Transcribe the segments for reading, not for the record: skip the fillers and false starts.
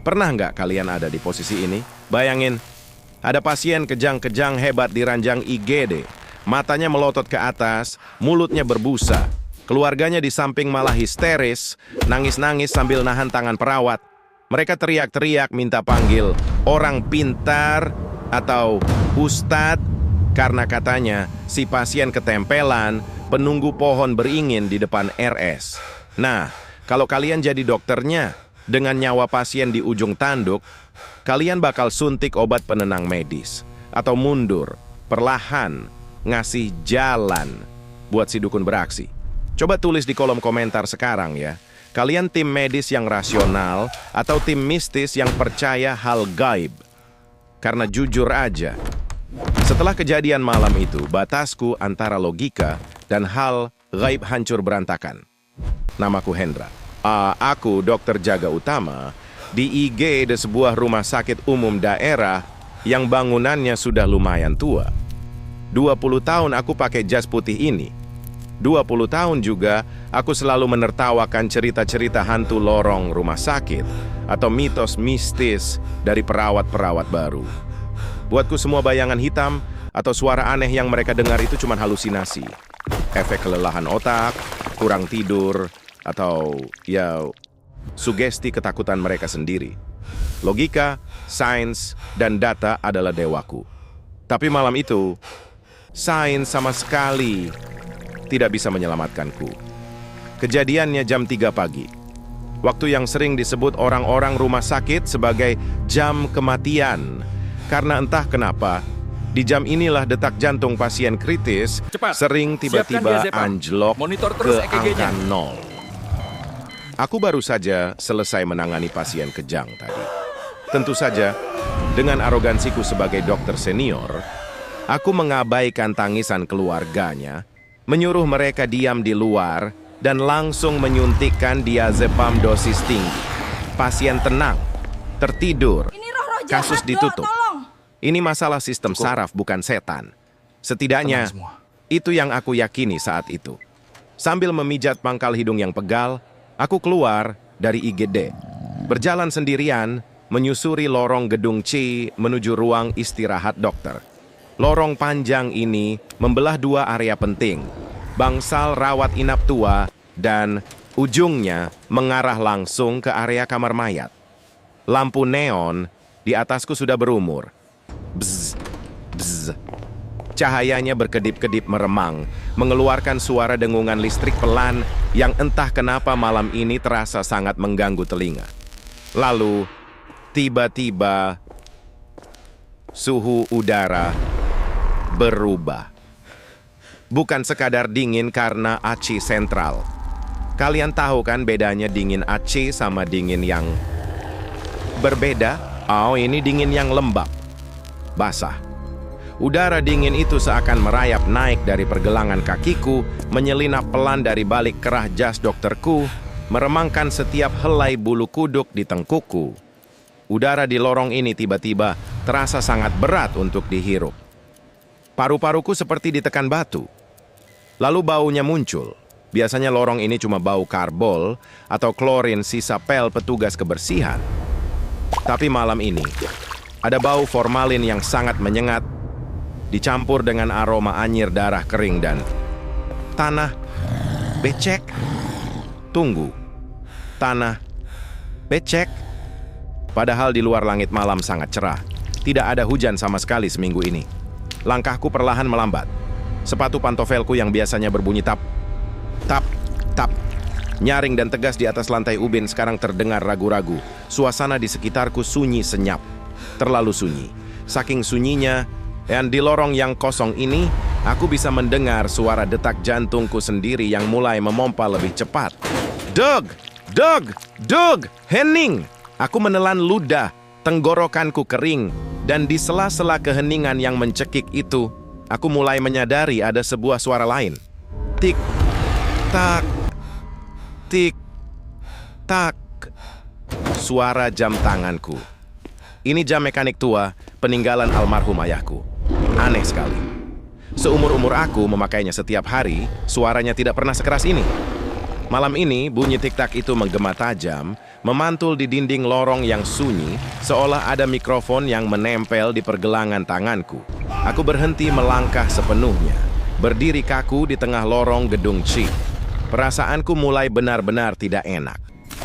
Pernah nggak kalian ada di posisi ini? Bayangin, ada pasien kejang-kejang hebat di ranjang IGD. Matanya melotot ke atas, mulutnya berbusa. Keluarganya di samping malah histeris, nangis-nangis sambil nahan tangan perawat. Mereka teriak-teriak minta panggil orang pintar atau ustadz karena katanya si pasien ketempelan penunggu pohon beringin di depan RS. Nah, kalau kalian jadi dokternya dengan nyawa pasien di ujung tanduk, kalian bakal suntik obat penenang medis atau mundur, perlahan ngasih jalan buat si dukun beraksi. Coba tulis di kolom komentar sekarang ya. Kalian tim medis yang rasional atau tim mistis yang percaya hal gaib? Karena jujur aja, setelah kejadian malam itu, batasku antara logika dan hal gaib hancur berantakan. Namaku Hendra. Aku dokter jaga utama di IGD sebuah rumah sakit umum daerah yang bangunannya sudah lumayan tua. 20 tahun aku pakai jas putih ini. 20 tahun juga aku selalu menertawakan cerita-cerita hantu lorong rumah sakit atau mitos mistis dari perawat-perawat baru. Buatku semua bayangan hitam atau suara aneh yang mereka dengar itu cuma halusinasi. Efek kelelahan otak, kurang tidur, atau ya sugesti ketakutan mereka sendiri. Logika, sains, dan data adalah dewaku. Tapi malam itu, sains sama sekali tidak bisa menyelamatkanku. Kejadiannya jam 3 pagi. Waktu yang sering disebut orang-orang rumah sakit sebagai jam kematian. Karena entah kenapa, di jam inilah detak jantung pasien kritis sering tiba-tiba anjlok ke angka 0. Aku baru saja selesai menangani pasien kejang tadi. Tentu saja, dengan arogansiku sebagai dokter senior, aku mengabaikan tangisan keluarganya, menyuruh mereka diam di luar, dan langsung menyuntikkan diazepam dosis tinggi. Pasien tenang, tertidur, kasus ditutup. Ini masalah sistem saraf bukan setan. Setidaknya, itu yang aku yakini saat itu. Sambil memijat pangkal hidung yang pegal, aku keluar dari IGD. Berjalan sendirian, menyusuri lorong gedung C menuju ruang istirahat dokter. Lorong panjang ini membelah dua area penting, bangsal rawat inap tua dan ujungnya mengarah langsung ke area kamar mayat. Lampu neon di atasku sudah berumur. Bzz, bzz. Cahayanya berkedip-kedip meremang, mengeluarkan suara dengungan listrik pelan yang entah kenapa malam ini terasa sangat mengganggu telinga. Lalu, tiba-tiba, suhu udara berubah. Bukan sekadar dingin karena AC sentral. Kalian tahu kan bedanya dingin AC sama dingin yang berbeda? Oh, ini dingin yang lembab, basah. Udara dingin itu seakan merayap naik dari pergelangan kakiku, menyelinap pelan dari balik kerah jas dokterku, meremangkan setiap helai bulu kuduk di tengkukku. Udara di lorong ini tiba-tiba terasa sangat berat untuk dihirup. Paru-paruku seperti ditekan batu. Lalu baunya muncul. Biasanya lorong ini cuma bau karbol atau klorin sisa pel petugas kebersihan. Tapi malam ini, ada bau formalin yang sangat menyengat, dicampur dengan aroma anyir darah kering dan tanah becek. Tunggu, tanah becek? Padahal di luar langit malam sangat cerah. Tidak ada hujan sama sekali seminggu ini. Langkahku perlahan melambat. Sepatu pantofelku yang biasanya berbunyi tap, tap, tap, nyaring dan tegas di atas lantai ubin sekarang terdengar ragu-ragu. Suasana di sekitarku sunyi senyap. Terlalu sunyi. Saking sunyinya, dan di lorong yang kosong ini, aku bisa mendengar suara detak jantungku sendiri yang mulai memompa lebih cepat. Doug! Doug! Doug! Henning! Aku menelan ludah, tenggorokanku kering, dan di sela-sela keheningan yang mencekik itu, aku mulai menyadari ada sebuah suara lain. Tik, tak, tik, tak. Suara jam tanganku. Ini jam mekanik tua, peninggalan almarhum ayahku. Aneh sekali. Seumur-umur aku memakainya setiap hari, suaranya tidak pernah sekeras ini. Malam ini, bunyi tik-tak itu menggema tajam, memantul di dinding lorong yang sunyi, seolah ada mikrofon yang menempel di pergelangan tanganku. Aku berhenti melangkah sepenuhnya, berdiri kaku di tengah lorong gedung chic. Perasaanku mulai benar-benar tidak enak.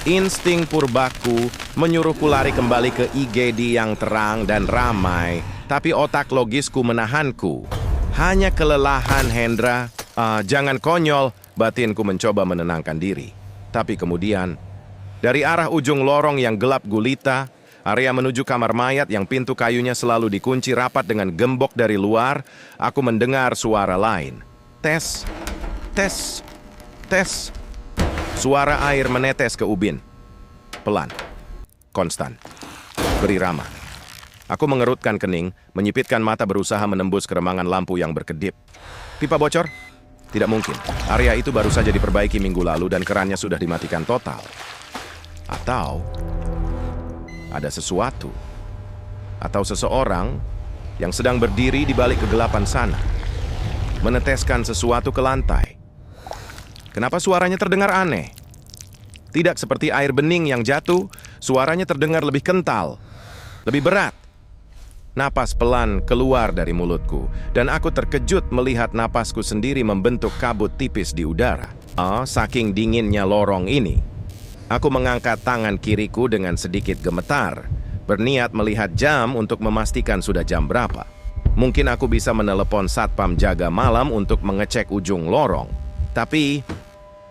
Insting purbaku menyuruhku lari kembali ke IGD yang terang dan ramai, tapi otak logisku menahanku. Hanya kelelahan, Hendra. Jangan konyol, batinku mencoba menenangkan diri. Tapi kemudian, dari arah ujung lorong yang gelap gulita, area menuju kamar mayat yang pintu kayunya selalu dikunci rapat dengan gembok dari luar, aku mendengar suara lain. Tes, tes, tes. Suara air menetes ke ubin. Pelan, konstan, berirama. Aku mengerutkan kening, menyipitkan mata berusaha menembus keremangan lampu yang berkedip. Pipa bocor? Tidak mungkin. Area itu baru saja diperbaiki minggu lalu dan kerannya sudah dimatikan total. Atau ada sesuatu. Atau seseorang yang sedang berdiri di balik kegelapan sana. Meneteskan sesuatu ke lantai. Kenapa suaranya terdengar aneh? Tidak seperti air bening yang jatuh, suaranya terdengar lebih kental, lebih berat. Napas pelan keluar dari mulutku, dan aku terkejut melihat napasku sendiri membentuk kabut tipis di udara. Saking dinginnya lorong ini. Aku mengangkat tangan kiriku dengan sedikit gemetar, berniat melihat jam untuk memastikan sudah jam berapa. Mungkin aku bisa menelepon satpam jaga malam untuk mengecek ujung lorong. Tapi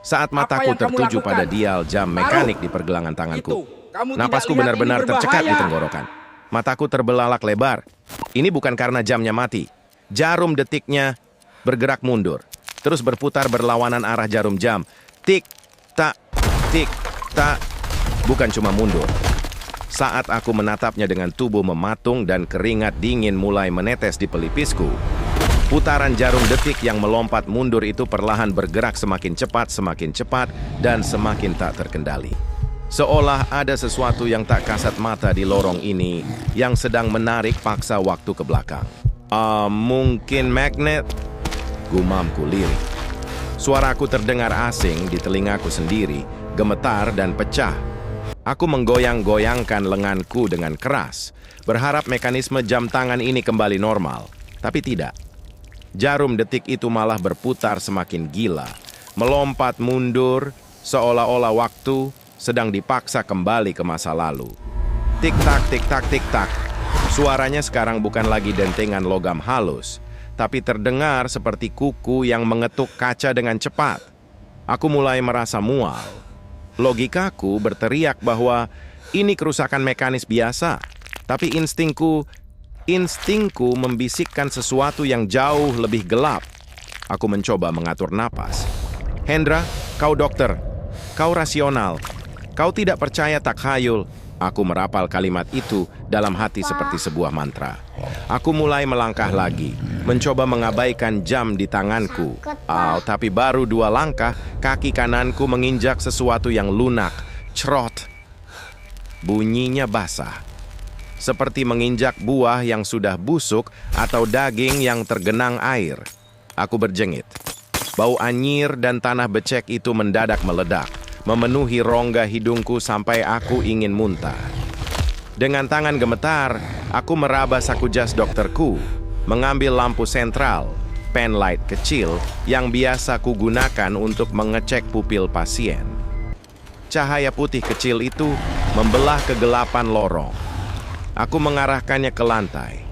saat mataku tertuju pada dial jam mekanik di pergelangan tanganku, napasku benar-benar tercekat di tenggorokan. Mataku terbelalak lebar. Ini bukan karena jamnya mati. Jarum detiknya bergerak mundur, terus berputar berlawanan arah jarum jam. Tik, tak, tik, tak. Bukan cuma mundur. Saat aku menatapnya dengan tubuh mematung dan keringat dingin mulai menetes di pelipisku, putaran jarum detik yang melompat mundur itu perlahan bergerak semakin cepat, dan semakin tak terkendali. Seolah ada sesuatu yang tak kasat mata di lorong ini yang sedang menarik paksa waktu ke belakang. Mungkin magnet? Gumamku lirik. Suaraku terdengar asing di telingaku sendiri, gemetar dan pecah. Aku menggoyang-goyangkan lenganku dengan keras, berharap mekanisme jam tangan ini kembali normal. Tapi tidak. Jarum detik itu malah berputar semakin gila, melompat mundur, seolah-olah waktu sedang dipaksa kembali ke masa lalu. Tik-tak, tik-tak, tik-tak. Suaranya sekarang bukan lagi dentengan logam halus, tapi terdengar seperti kuku yang mengetuk kaca dengan cepat. Aku mulai merasa mual. Logikaku berteriak bahwa ini kerusakan mekanis biasa, tapi instingku membisikkan sesuatu yang jauh lebih gelap. Aku mencoba mengatur napas. Hendra, kau dokter. Kau rasional. Kau tidak percaya takhayul. Aku merapal kalimat itu dalam hati seperti sebuah mantra. Aku mulai melangkah lagi, mencoba mengabaikan jam di tanganku. Tapi baru 2 langkah, kaki kananku menginjak sesuatu yang lunak. Crot. Bunyinya basah. Seperti menginjak buah yang sudah busuk atau daging yang tergenang air. Aku berjengit. Bau anyir dan tanah becek itu mendadak meledak, memenuhi rongga hidungku sampai aku ingin muntah. Dengan tangan gemetar, aku meraba saku jas dokterku, mengambil lampu sentral, pen light kecil yang biasa kugunakan untuk mengecek pupil pasien. Cahaya putih kecil itu membelah kegelapan lorong. Aku mengarahkannya ke lantai,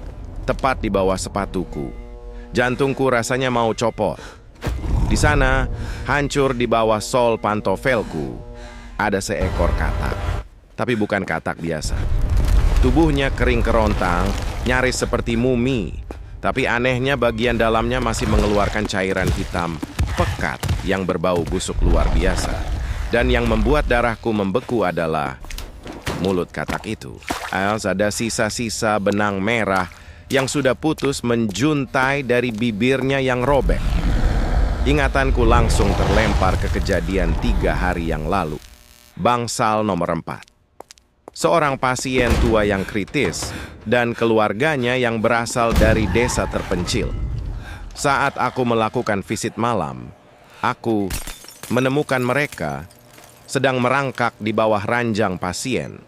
tepat di bawah sepatuku. Jantungku rasanya mau copot. Di sana, hancur di bawah sol pantofelku, ada seekor katak. Tapi bukan katak biasa. Tubuhnya kering kerontang, nyaris seperti mumi. Tapi anehnya bagian dalamnya masih mengeluarkan cairan hitam pekat yang berbau busuk luar biasa. Dan yang membuat darahku membeku adalah mulut katak itu. Ada sisa-sisa benang merah yang sudah putus menjuntai dari bibirnya yang robek. Ingatanku langsung terlempar ke kejadian 3 hari yang lalu. Bangsal nomor 4. Seorang pasien tua yang kritis dan keluarganya yang berasal dari desa terpencil. Saat aku melakukan visit malam, aku menemukan mereka sedang merangkak di bawah ranjang pasien.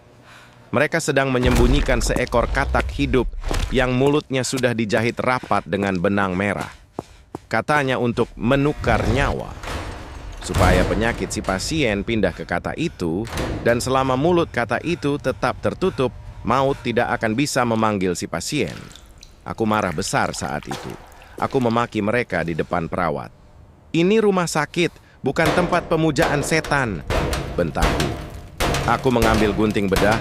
Mereka sedang menyembunyikan seekor katak hidup yang mulutnya sudah dijahit rapat dengan benang merah. Katanya untuk menukar nyawa. Supaya penyakit si pasien pindah ke kata itu, dan selama mulut kata itu tetap tertutup, maut tidak akan bisa memanggil si pasien. Aku marah besar saat itu. Aku memaki mereka di depan perawat. Ini rumah sakit, bukan tempat pemujaan setan, bentakku. Aku mengambil gunting bedah,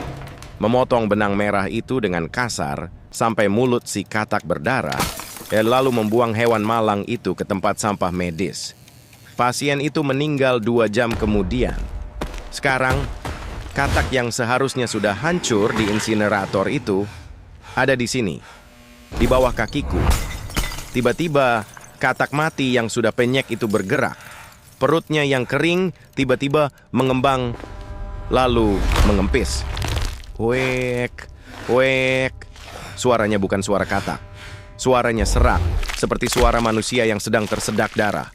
memotong benang merah itu dengan kasar sampai mulut si katak berdarah, lalu membuang hewan malang itu ke tempat sampah medis. Pasien itu meninggal 2 jam kemudian. Sekarang, katak yang seharusnya sudah hancur di insinerator itu ada di sini, di bawah kakiku. Tiba-tiba, katak mati yang sudah penyek itu bergerak. Perutnya yang kering tiba-tiba mengembang, lalu mengempis. Wek, wek. Suaranya bukan suara katak. Suaranya serak, seperti suara manusia yang sedang tersedak darah.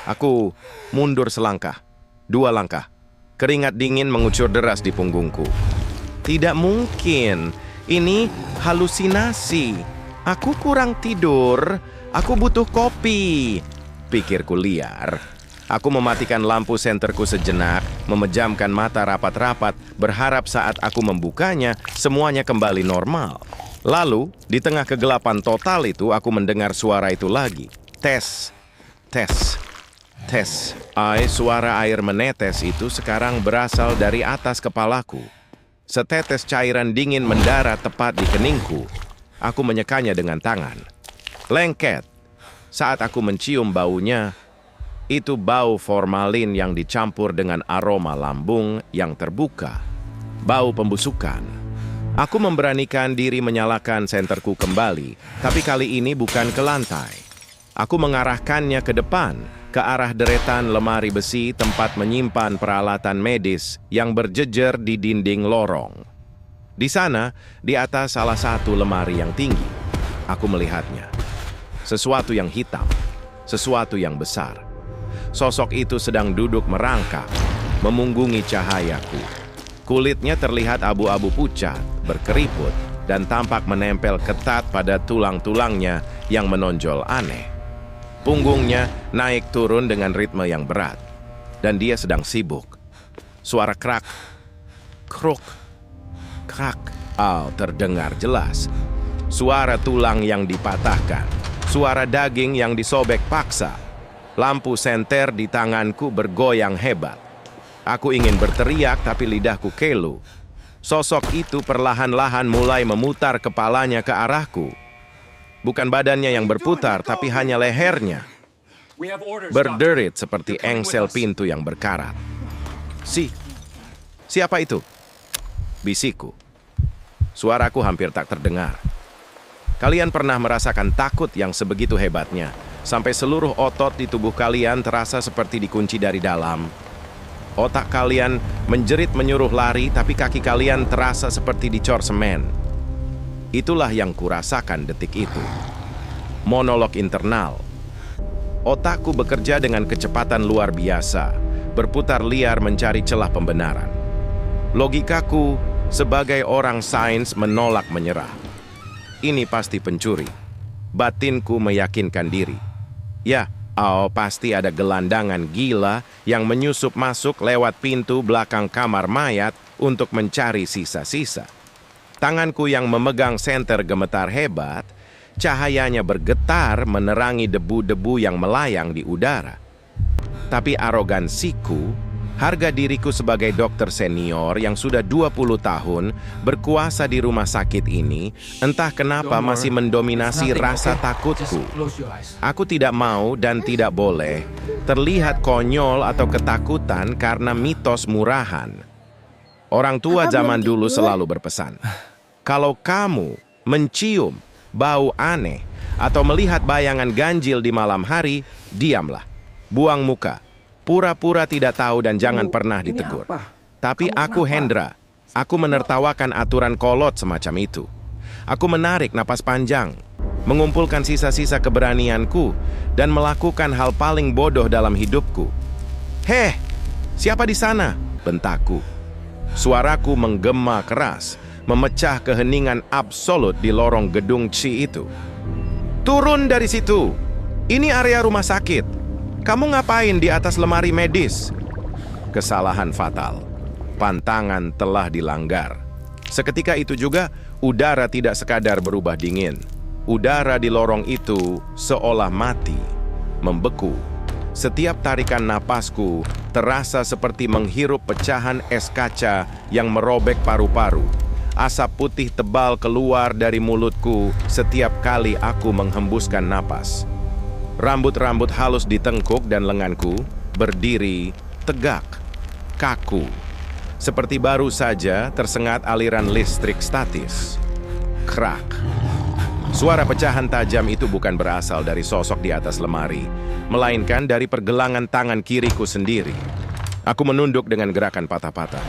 Aku mundur selangkah, 2 langkah. Keringat dingin mengucur deras di punggungku. Tidak mungkin, ini halusinasi. Aku kurang tidur, aku butuh kopi, pikirku liar. Aku mematikan lampu senterku sejenak, memejamkan mata rapat-rapat, berharap saat aku membukanya, semuanya kembali normal. Lalu, di tengah kegelapan total itu, aku mendengar suara itu lagi. Tes, tes, tes. Suara air menetes itu sekarang berasal dari atas kepalaku. Setetes cairan dingin mendarat tepat di keningku. Aku menyekanya dengan tangan. Lengket. Saat aku mencium baunya, itu bau formalin yang dicampur dengan aroma lambung yang terbuka. Bau pembusukan. Aku memberanikan diri menyalakan senterku kembali, tapi kali ini bukan ke lantai. Aku mengarahkannya ke depan, ke arah deretan lemari besi tempat menyimpan peralatan medis yang berjejer di dinding lorong. Di sana, di atas salah satu lemari yang tinggi, aku melihatnya. Sesuatu yang hitam, sesuatu yang besar. Sosok itu sedang duduk merangkak, memunggungi cahayaku. Kulitnya terlihat abu-abu pucat, berkeriput, dan tampak menempel ketat pada tulang-tulangnya yang menonjol aneh. Punggungnya naik turun dengan ritme yang berat, dan dia sedang sibuk. Suara krak, kruk, krak, terdengar jelas. Suara tulang yang dipatahkan, suara daging yang disobek paksa. Lampu senter di tanganku bergoyang hebat. Aku ingin berteriak tapi lidahku kelu. Sosok itu perlahan-lahan mulai memutar kepalanya ke arahku. Bukan badannya yang berputar, tapi hanya lehernya. Berderit seperti engsel pintu yang berkarat. Siapa itu? Bisikku. Suaraku hampir tak terdengar. Kalian pernah merasakan takut yang sebegitu hebatnya, sampai seluruh otot di tubuh kalian terasa seperti dikunci dari dalam. Otak kalian menjerit menyuruh lari, tapi kaki kalian terasa seperti dicor semen. Itulah yang kurasakan detik itu. Monolog internal. Otakku bekerja dengan kecepatan luar biasa, berputar liar mencari celah pembenaran. Logikaku sebagai orang sains menolak menyerah. Ini pasti pencuri. Batinku meyakinkan diri. Ya, pasti ada gelandangan gila yang menyusup masuk lewat pintu belakang kamar mayat untuk mencari sisa-sisa. Tanganku yang memegang senter gemetar hebat, cahayanya bergetar menerangi debu-debu yang melayang di udara. Tapi arogansiku, harga diriku sebagai dokter senior yang sudah 20 tahun berkuasa di rumah sakit ini, entah kenapa masih mendominasi rasa takutku. Aku tidak mau dan tidak boleh terlihat konyol atau ketakutan karena mitos murahan. Orang tua zaman dulu selalu berpesan, kalau kamu mencium bau aneh atau melihat bayangan ganjil di malam hari, diamlah, buang muka, pura-pura tidak tahu dan jangan pernah ditegur. Tapi aku Hendra, aku menertawakan aturan kolot semacam itu. Aku menarik napas panjang, mengumpulkan sisa-sisa keberanianku, dan melakukan hal paling bodoh dalam hidupku. Heh, siapa di sana? bentakku. Suaraku menggema keras, memecah keheningan absolut di lorong gedung Chi itu. "Turun dari situ! Ini area rumah sakit. Kamu ngapain di atas lemari medis?" Kesalahan fatal. Pantangan telah dilanggar. Seketika itu juga, udara tidak sekadar berubah dingin. Udara di lorong itu seolah mati, membeku. Setiap tarikan napasku terasa seperti menghirup pecahan es kaca yang merobek paru-paru. Asap putih tebal keluar dari mulutku setiap kali aku menghembuskan napas. Rambut-rambut halus di tengkuk dan lenganku berdiri tegak, kaku. Seperti baru saja tersengat aliran listrik statis. Krak. Suara pecahan tajam itu bukan berasal dari sosok di atas lemari, melainkan dari pergelangan tangan kiriku sendiri. Aku menunduk dengan gerakan patah-patah.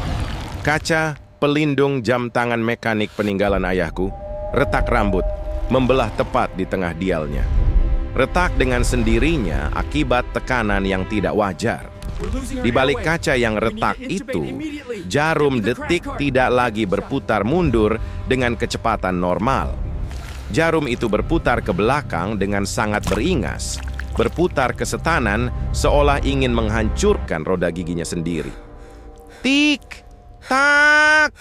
Kaca pelindung jam tangan mekanik peninggalan ayahku, retak rambut, membelah tepat di tengah dialnya. Retak dengan sendirinya akibat tekanan yang tidak wajar. Di balik kaca yang retak itu, jarum detik tidak lagi berputar mundur dengan kecepatan normal. Jarum itu berputar ke belakang dengan sangat beringas, berputar ke setanan seolah ingin menghancurkan roda giginya sendiri. Tik, tak,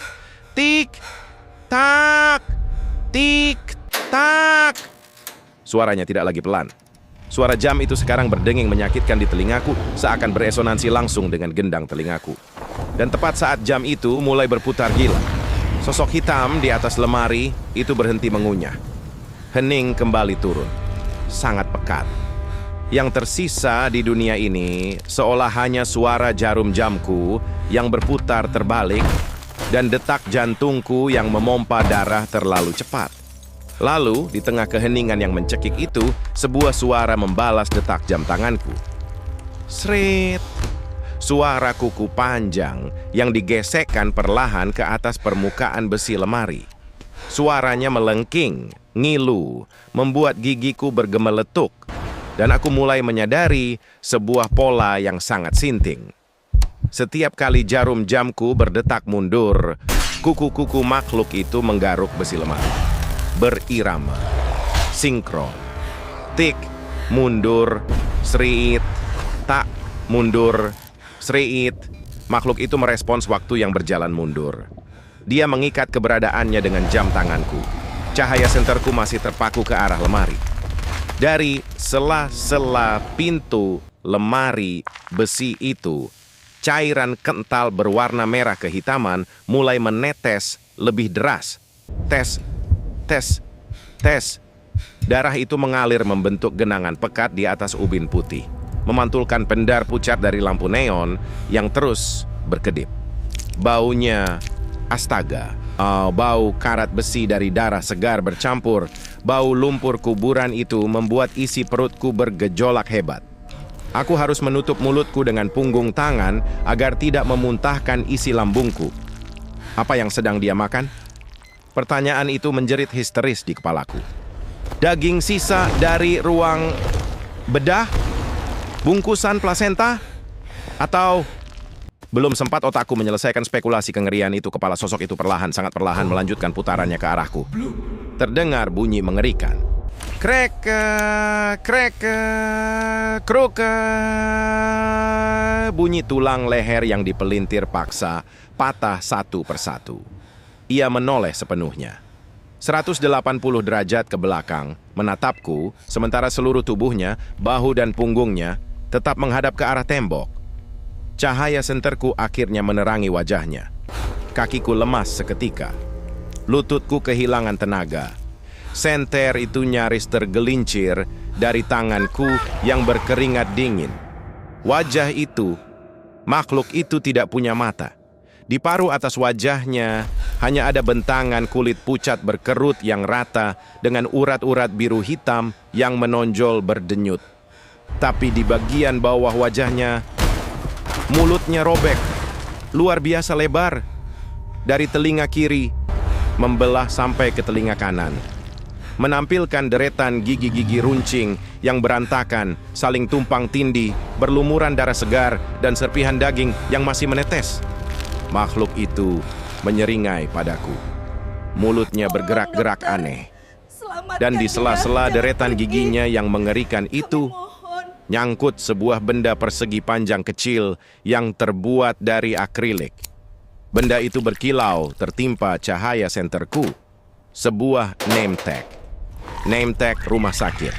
tik, tak, tik, tak. Suaranya tidak lagi pelan. Suara jam itu sekarang berdenging menyakitkan di telingaku, seakan beresonansi langsung dengan gendang telingaku. Dan tepat saat jam itu mulai berputar gila, sosok hitam di atas lemari itu berhenti mengunyah. Hening kembali turun, sangat pekat. Yang tersisa di dunia ini seolah hanya suara jarum jamku yang berputar terbalik dan detak jantungku yang memompa darah terlalu cepat. Lalu, di tengah keheningan yang mencekik itu, sebuah suara membalas detak jam tanganku. Srit. Suara kuku panjang yang digesekkan perlahan ke atas permukaan besi lemari. Suaranya melengking, ngilu, membuat gigiku bergemeletuk, dan aku mulai menyadari sebuah pola yang sangat sinting. Setiap kali jarum jamku berdetak mundur, kuku-kuku makhluk itu menggaruk besi lemari. Berirama, sinkron, tik, mundur, srit, tak, mundur, srit. Makhluk itu merespons waktu yang berjalan mundur. Dia mengikat keberadaannya dengan jam tanganku. Cahaya senterku masih terpaku ke arah lemari. Dari sela-sela pintu lemari besi itu, cairan kental berwarna merah kehitaman mulai menetes lebih deras. Tes, tes, tes. Darah itu mengalir membentuk genangan pekat di atas ubin putih, memantulkan pendar pucat dari lampu neon yang terus berkedip. Baunya, astaga, bau karat besi dari darah segar bercampur. Bau lumpur kuburan itu membuat isi perutku bergejolak hebat. Aku harus menutup mulutku dengan punggung tangan agar tidak memuntahkan isi lambungku. Apa yang sedang dia makan? Pertanyaan itu menjerit histeris di kepalaku. Daging sisa dari ruang bedah? Bungkusan plasenta? Atau... Belum sempat otakku menyelesaikan spekulasi kengerian itu, kepala sosok itu sangat perlahan melanjutkan putarannya ke arahku. Terdengar bunyi mengerikan. Krek, krek, kroke. Bunyi tulang leher yang dipelintir paksa patah satu persatu. Ia menoleh sepenuhnya. 180 derajat ke belakang, menatapku, sementara seluruh tubuhnya, bahu dan punggungnya, tetap menghadap ke arah tembok. Cahaya senterku akhirnya menerangi wajahnya. Kakiku lemas seketika. Lututku kehilangan tenaga. Senter itu nyaris tergelincir dari tanganku yang berkeringat dingin. Wajah itu, makhluk itu tidak punya mata. Di paruh atas wajahnya hanya ada bentangan kulit pucat berkerut yang rata dengan urat-urat biru hitam yang menonjol berdenyut. Tapi di bagian bawah wajahnya, mulutnya robek, luar biasa lebar, dari telinga kiri membelah sampai ke telinga kanan, menampilkan deretan gigi-gigi runcing yang berantakan, saling tumpang tindih, berlumuran darah segar, dan serpihan daging yang masih menetes. Makhluk itu menyeringai padaku. Mulutnya bergerak-gerak aneh. Dan di sela-sela deretan giginya yang mengerikan itu, nyangkut sebuah benda persegi panjang kecil yang terbuat dari akrilik. Benda itu berkilau tertimpa cahaya senterku. Sebuah name tag. Name tag rumah sakit.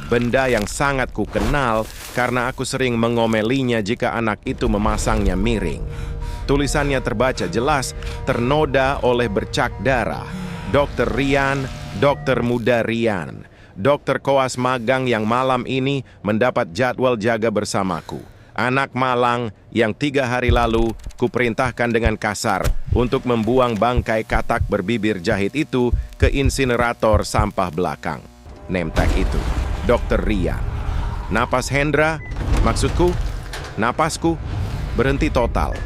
Benda yang sangat ku kenal karena aku sering mengomelinya jika anak itu memasangnya miring. Tulisannya terbaca jelas, ternoda oleh bercak darah. Dr. Rian, dokter muda Rian. Dokter koas magang yang malam ini mendapat jadwal jaga bersamaku. Anak malang yang 3 hari lalu kuperintahkan dengan kasar untuk membuang bangkai katak berbibir jahit itu ke insinerator sampah belakang. Name tag itu, Dr. Rian. Napas Hendra, maksudku, napasku, berhenti total.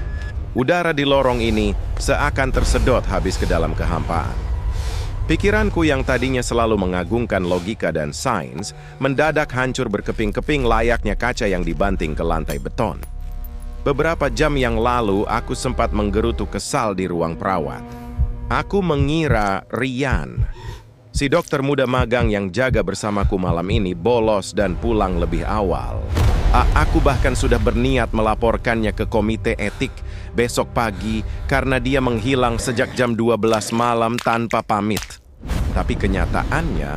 Udara di lorong ini seakan tersedot habis ke dalam kehampaan. Pikiranku yang tadinya selalu mengagungkan logika dan sains, mendadak hancur berkeping-keping layaknya kaca yang dibanting ke lantai beton. Beberapa jam yang lalu, aku sempat menggerutu kesal di ruang perawat. Aku mengira Rian, si dokter muda magang yang jaga bersamaku malam ini, bolos dan pulang lebih awal. Aku bahkan sudah berniat melaporkannya ke komite etik besok pagi karena dia menghilang sejak jam 12 malam tanpa pamit. Tapi kenyataannya,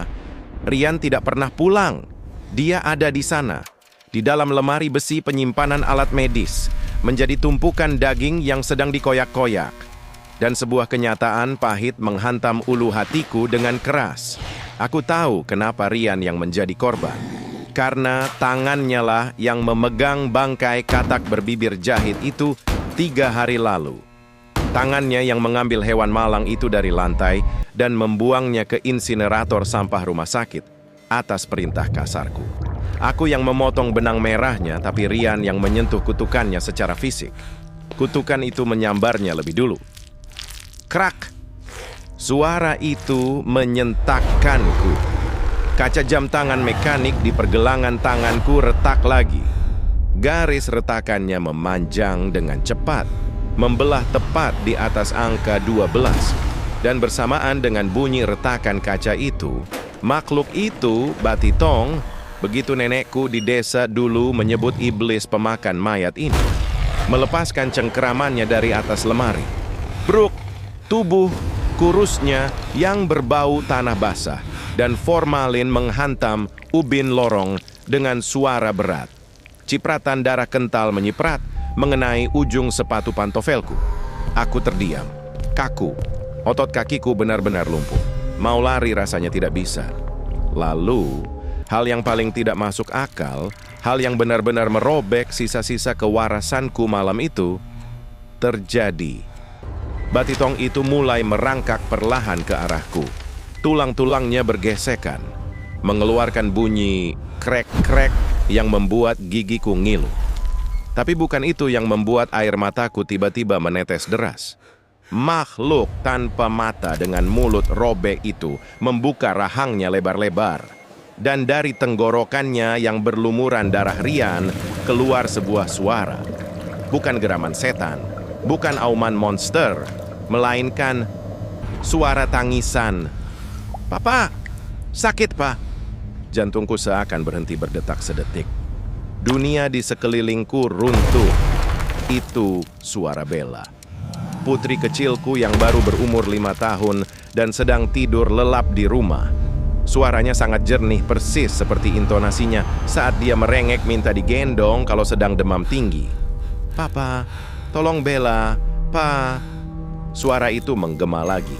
Rian tidak pernah pulang. Dia ada di sana, di dalam lemari besi penyimpanan alat medis, menjadi tumpukan daging yang sedang dikoyak-koyak. Dan sebuah kenyataan pahit menghantam ulu hatiku dengan keras. Aku tahu kenapa Rian yang menjadi korban. Karena tangannya lah yang memegang bangkai katak berbibir jahit itu 3 hari lalu. Tangannya yang mengambil hewan malang itu dari lantai dan membuangnya ke insinerator sampah rumah sakit atas perintah kasarku. Aku yang memotong benang merahnya, tapi Rian yang menyentuh kutukannya secara fisik. Kutukan itu menyambarnya lebih dulu. Krak! Suara itu menyentakkanku. Kaca jam tangan mekanik di pergelangan tanganku retak lagi. Garis retakannya memanjang dengan cepat, membelah tepat di atas angka 12. Dan bersamaan dengan bunyi retakan kaca itu, makhluk itu, Batitong, begitu nenekku di desa dulu menyebut iblis pemakan mayat ini, melepaskan cengkeramannya dari atas lemari. Bruk, tubuh kurusnya yang berbau tanah basah dan formalin menghantam ubin lorong dengan suara berat. Cipratan darah kental menyiprat mengenai ujung sepatu pantofelku. Aku terdiam, kaku. Otot kakiku benar-benar lumpuh. Mau lari rasanya tidak bisa. Lalu, hal yang paling tidak masuk akal, hal yang benar-benar merobek sisa-sisa kewarasanku malam itu, terjadi. Batitong itu mulai merangkak perlahan ke arahku. Tulang-tulangnya bergesekan, mengeluarkan bunyi krek-krek yang membuat gigiku ngilu. Tapi bukan itu yang membuat air mataku tiba-tiba menetes deras. Makhluk tanpa mata dengan mulut robek itu membuka rahangnya lebar-lebar. Dan dari tenggorokannya yang berlumuran darah Rian keluar sebuah suara. Bukan geraman setan, bukan auman monster, melainkan suara tangisan. "Papa, sakit, Pak." Jantungku seakan berhenti berdetak sedetik. Dunia di sekelilingku runtuh. Itu suara Bella. Putri kecilku yang baru berumur 5 tahun dan sedang tidur lelap di rumah. Suaranya sangat jernih persis seperti intonasinya saat dia merengek minta digendong kalau sedang demam tinggi. "Papa, tolong Bella, Pa." Suara itu menggema lagi,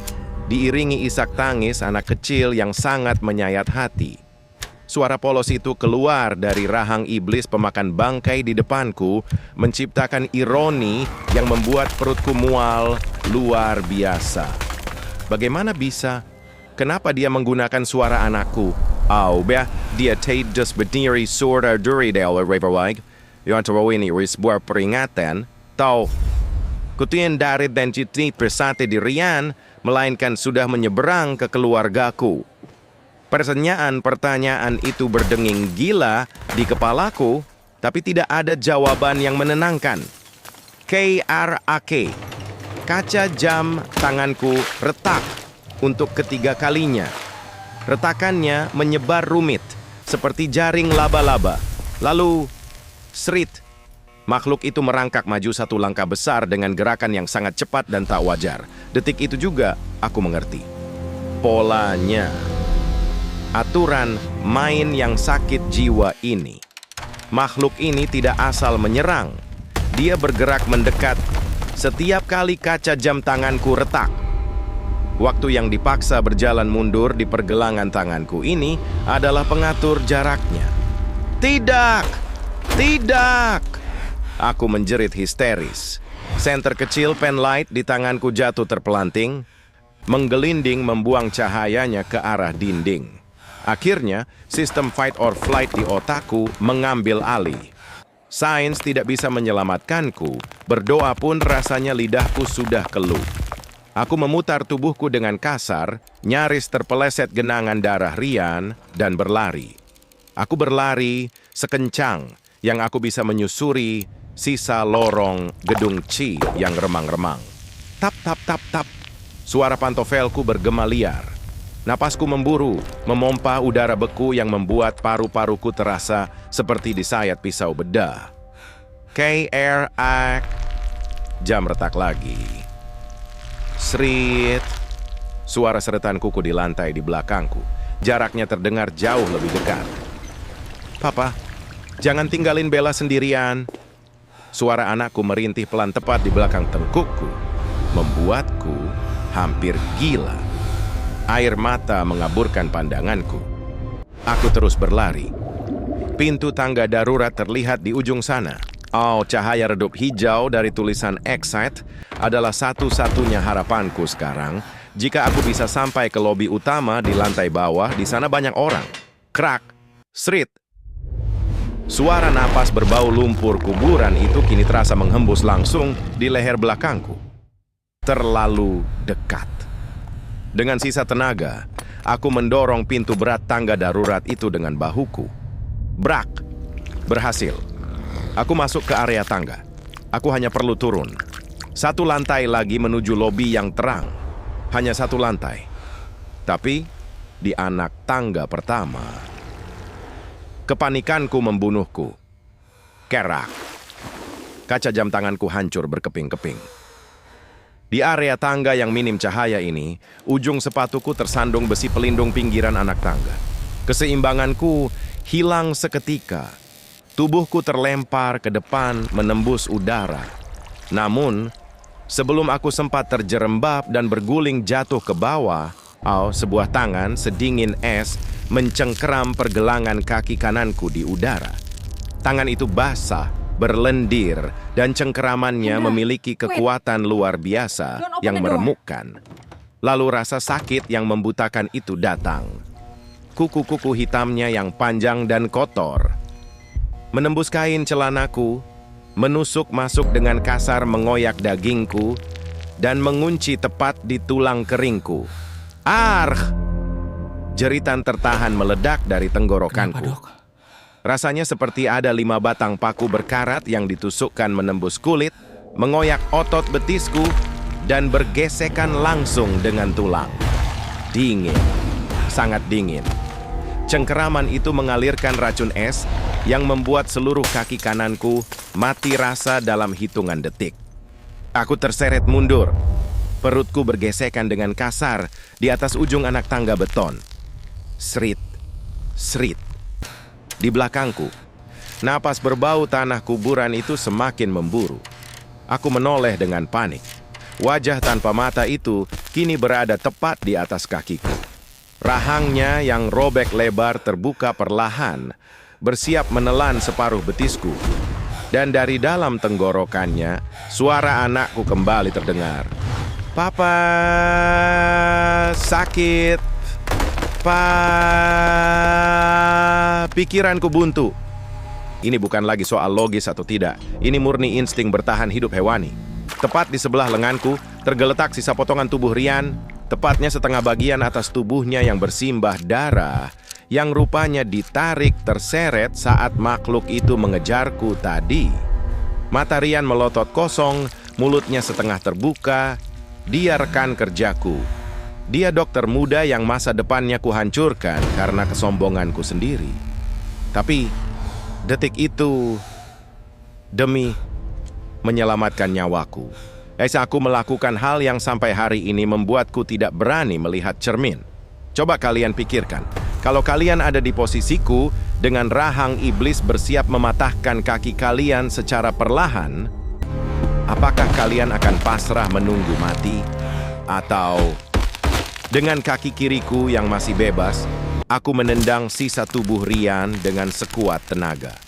diiringi isak tangis anak kecil yang sangat menyayat hati. Suara polos itu keluar dari rahang iblis pemakan bangkai di depanku, menciptakan ironi yang membuat perutku mual luar biasa. Bagaimana bisa? Kenapa dia menggunakan suara anakku? Dia tidak berdiri suara dari Dewa Riverwag. Yang ini sebuah peringatan. Kutian dari dan citi persate di Rian, melainkan sudah menyeberang ke keluargaku. Pertanyaan itu berdenging gila di kepalaku, tapi tidak ada jawaban yang menenangkan. KRAK, Kaca jam tanganku retak untuk ketiga kalinya. Retakannya menyebar rumit, seperti jaring laba-laba. Lalu, srit. Makhluk itu merangkak maju satu langkah besar dengan gerakan yang sangat cepat dan tak wajar. Detik itu juga, aku mengerti. Polanya. Aturan main yang sakit jiwa ini. Makhluk ini tidak asal menyerang. Dia bergerak mendekat setiap kali kaca jam tanganku retak. Waktu yang dipaksa berjalan mundur di pergelangan tanganku ini adalah pengatur jaraknya. Tidak! Tidak! Aku menjerit histeris. Senter kecil pen light di tanganku jatuh terpelanting, menggelinding membuang cahayanya ke arah dinding. Akhirnya, sistem fight or flight di otakku mengambil alih. Sains tidak bisa menyelamatkanku, berdoa pun rasanya lidahku sudah keluh. Aku memutar tubuhku dengan kasar, nyaris terpeleset genangan darah rian, dan berlari. Aku berlari sekencang yang aku bisa menyusuri sisa lorong gedung C yang remang-remang. Tap, tap, tap, tap. Suara pantofelku bergema liar. Napasku memburu, memompa udara beku yang membuat paru-paruku terasa seperti disayat pisau bedah. KRAK. Jam retak lagi. Srit. Suara seretan kuku di lantai di belakangku. Jaraknya terdengar jauh lebih dekat. Papa, jangan tinggalin Bella sendirian. Suara anakku merintih pelan tepat di belakang tengkukku, membuatku hampir gila. Air mata mengaburkan pandanganku. Aku terus berlari. Pintu tangga darurat terlihat di ujung sana. Oh, cahaya redup hijau dari tulisan Exit adalah satu-satunya harapanku sekarang. Jika aku bisa sampai ke lobi utama di lantai bawah, di sana banyak orang. Krak, srit. Suara napas berbau lumpur kuburan itu kini terasa menghembus langsung di leher belakangku. Terlalu dekat. Dengan sisa tenaga, aku mendorong pintu berat tangga darurat itu dengan bahuku. Brak! Berhasil. Aku masuk ke area tangga. Aku hanya perlu turun. Satu lantai lagi menuju lobi yang terang. Hanya satu lantai. Tapi, di anak tangga pertama, kepanikanku membunuhku. Kerak. Kaca jam tanganku hancur berkeping-keping. Di area tangga yang minim cahaya ini, ujung sepatuku tersandung besi pelindung pinggiran anak tangga. Keseimbanganku hilang seketika. Tubuhku terlempar ke depan menembus udara. Namun, sebelum aku sempat terjerembab dan berguling jatuh ke bawah, sebuah tangan sedingin es mencengkeram pergelangan kaki kananku di udara. Tangan itu basah, berlendir, dan cengkeramannya memiliki kekuatan luar biasa yang meremukkan. Lalu rasa sakit yang membutakan itu datang. Kuku-kuku hitamnya yang panjang dan kotor menembus kain celanaku, menusuk masuk dengan kasar mengoyak dagingku, dan mengunci tepat di tulang keringku. Argh! Jeritan tertahan meledak dari tenggorokanku. Kenapa, Dok? Rasanya seperti ada 5 batang paku berkarat yang ditusukkan menembus kulit, mengoyak otot betisku, dan bergesekan langsung dengan tulang. Dingin, sangat dingin. Cengkeraman itu mengalirkan racun es yang membuat seluruh kaki kananku mati rasa dalam hitungan detik. Aku terseret mundur. Perutku bergesekan dengan kasar di atas ujung anak tangga beton. Srit, srit. Di belakangku, napas berbau tanah kuburan itu semakin memburu. Aku menoleh dengan panik. Wajah tanpa mata itu kini berada tepat di atas kakiku. Rahangnya yang robek lebar terbuka perlahan, bersiap menelan separuh betisku. Dan dari dalam tenggorokannya, suara anakku kembali terdengar. Papa, sakit. Pa, pikiranku buntu. Ini bukan lagi soal logis atau tidak. Ini murni insting bertahan hidup hewani. Tepat di sebelah lenganku, tergeletak sisa potongan tubuh Rian, tepatnya setengah bagian atas tubuhnya yang bersimbah darah, yang rupanya ditarik terseret saat makhluk itu mengejarku tadi. Mata Rian melotot kosong, mulutnya setengah terbuka. Dia rekan kerjaku. Dia dokter muda yang masa depannya kuhancurkan karena kesombonganku sendiri. Tapi detik itu, demi menyelamatkan nyawaku, aku melakukan hal yang sampai hari ini membuatku tidak berani melihat cermin. Coba kalian pikirkan, kalau kalian ada di posisiku dengan rahang iblis bersiap mematahkan kaki kalian secara perlahan, apakah kalian akan pasrah menunggu mati? Atau dengan kaki kiriku yang masih bebas, aku menendang sisa tubuh Rian dengan sekuat tenaga.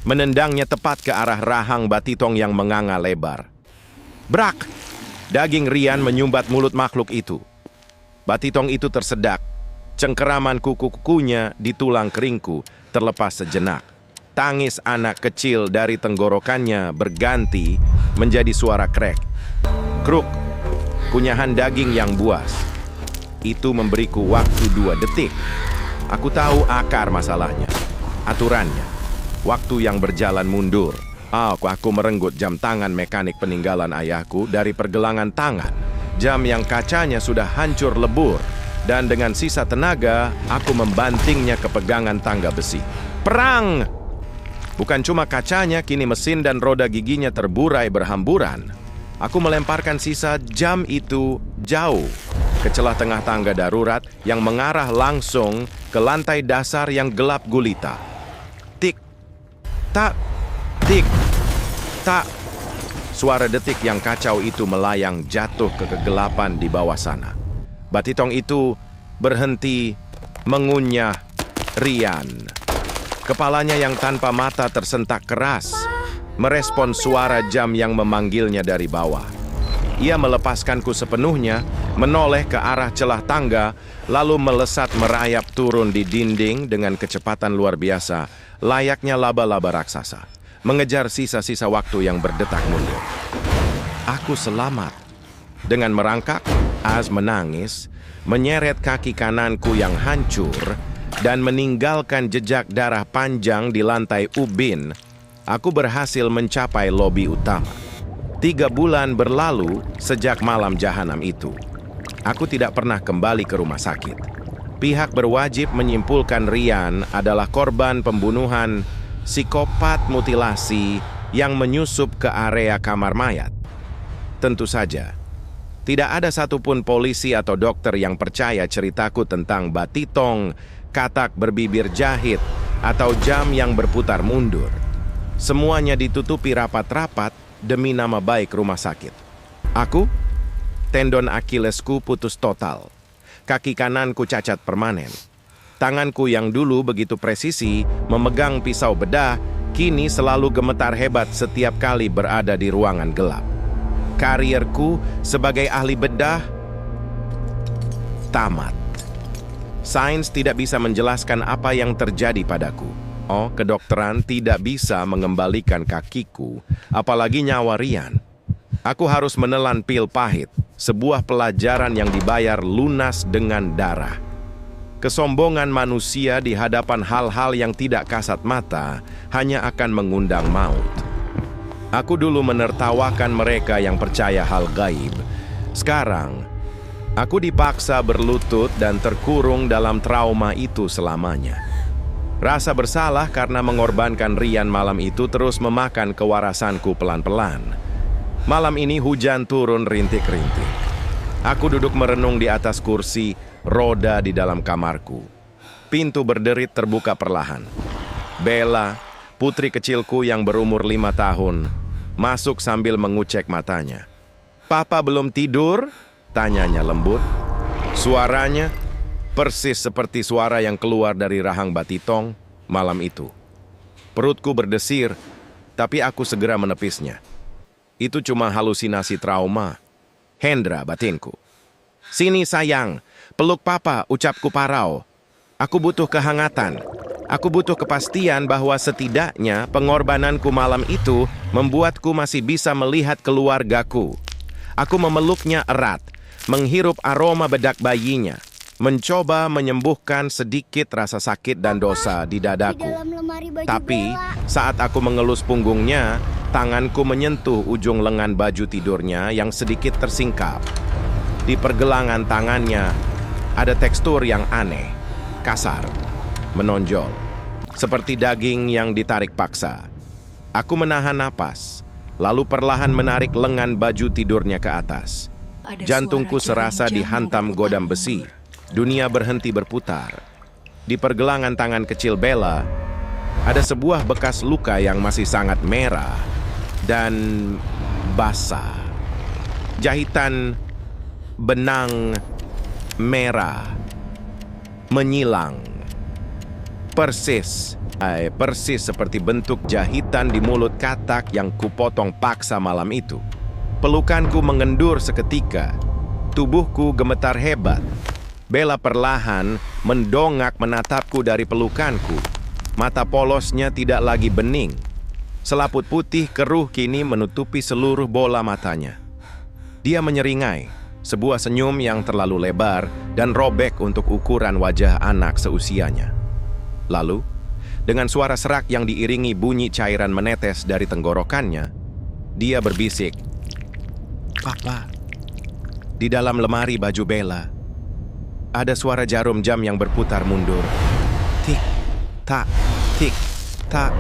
Menendangnya tepat ke arah rahang Batitong yang menganga lebar. Brak! Daging Rian menyumbat mulut makhluk itu. Batitong itu tersedak. Cengkeraman kuku-kukunya di tulang keringku terlepas sejenak. Tangis anak kecil dari tenggorokannya berganti menjadi suara krek. Kruk! Kunyahan daging yang buas. Itu memberiku waktu 2 detik. Aku tahu akar masalahnya. Aturannya. Waktu yang berjalan mundur. Aku merenggut jam tangan mekanik peninggalan ayahku dari pergelangan tangan. Jam yang kacanya sudah hancur lebur. Dan dengan sisa tenaga, aku membantingnya ke pegangan tangga besi. Perang! Bukan cuma kacanya, kini mesin dan roda giginya terburai berhamburan. Aku melemparkan sisa jam itu jauh ke celah tengah tangga darurat yang mengarah langsung ke lantai dasar yang gelap gulita. Tik, tak, tik, tak. Suara detik yang kacau itu melayang jatuh ke kegelapan di bawah sana. Batitong itu berhenti mengunyah Rian. Kepalanya yang tanpa mata tersentak keras, merespon suara jam yang memanggilnya dari bawah. Ia melepaskanku sepenuhnya, menoleh ke arah celah tangga, lalu melesat merayap turun di dinding dengan kecepatan luar biasa, layaknya laba-laba raksasa, mengejar sisa-sisa waktu yang berdetak mundur. Aku selamat. Dengan merangkak, Az menangis, menyeret kaki kananku yang hancur, dan meninggalkan jejak darah panjang di lantai ubin. Aku berhasil mencapai lobi utama. 3 bulan berlalu sejak malam jahanam itu. Aku tidak pernah kembali ke rumah sakit. Pihak berwajib menyimpulkan Rian adalah korban pembunuhan psikopat mutilasi yang menyusup ke area kamar mayat. Tentu saja, tidak ada satupun polisi atau dokter yang percaya ceritaku tentang Batitong, katak berbibir jahit, atau jam yang berputar mundur. Semuanya ditutupi rapat-rapat demi nama baik rumah sakit. Aku, tendon Akilesku putus total. Kaki kananku cacat permanen. Tanganku yang dulu begitu presisi memegang pisau bedah, kini selalu gemetar hebat setiap kali berada di ruangan gelap. Karierku sebagai ahli bedah tamat. Sains tidak bisa menjelaskan apa yang terjadi padaku. Kedokteran tidak bisa mengembalikan kakiku, apalagi nyawa Rian. Aku harus menelan pil pahit, sebuah pelajaran yang dibayar lunas dengan darah. Kesombongan manusia di hadapan hal-hal yang tidak kasat mata hanya akan mengundang maut. Aku dulu menertawakan mereka yang percaya hal gaib. Sekarang, aku dipaksa berlutut dan terkurung dalam trauma itu selamanya. Rasa bersalah karena mengorbankan Rian malam itu terus memakan kewarasanku pelan-pelan. Malam ini hujan turun rintik-rintik. Aku duduk merenung di atas kursi roda di dalam kamarku. Pintu berderit terbuka perlahan. Bella, putri kecilku yang berumur 5 tahun, masuk sambil mengucek matanya. "Papa belum tidur?" tanyanya lembut. Suaranya persis seperti suara yang keluar dari rahang Batitong malam itu. Perutku berdesir, tapi aku segera menepisnya. Itu cuma halusinasi trauma. Hendra, batinku. "Sini sayang, peluk papa," ucapku parau. Aku butuh kehangatan. Aku butuh kepastian bahwa setidaknya pengorbananku malam itu membuatku masih bisa melihat keluargaku. Aku memeluknya erat, menghirup aroma bedak bayinya, mencoba menyembuhkan sedikit rasa sakit dan dosa di dadaku. Tapi saat aku mengelus punggungnya, Tanganku menyentuh ujung lengan baju tidurnya yang sedikit tersingkap. Di pergelangan tangannya ada tekstur yang aneh, kasar, menonjol, seperti daging yang ditarik paksa. Aku menahan napas, lalu perlahan menarik lengan baju tidurnya ke atas. Jantungku serasa dihantam godam besi. Dunia berhenti berputar. Di pergelangan tangan kecil Bella, ada sebuah bekas luka yang masih sangat merah dan basah. Jahitan benang merah menyilang. Persis seperti bentuk jahitan di mulut katak yang kupotong paksa malam itu. Pelukanku mengendur seketika. Tubuhku gemetar hebat. Bella perlahan mendongak menatapku dari pelukanku. Mata polosnya tidak lagi bening. Selaput putih keruh kini menutupi seluruh bola matanya. Dia menyeringai, sebuah senyum yang terlalu lebar dan robek untuk ukuran wajah anak seusianya. Lalu, dengan suara serak yang diiringi bunyi cairan menetes dari tenggorokannya, dia berbisik, "Papa." Di dalam lemari baju Bella, ada suara jarum jam yang berputar mundur. Tik, tak, tik, tak.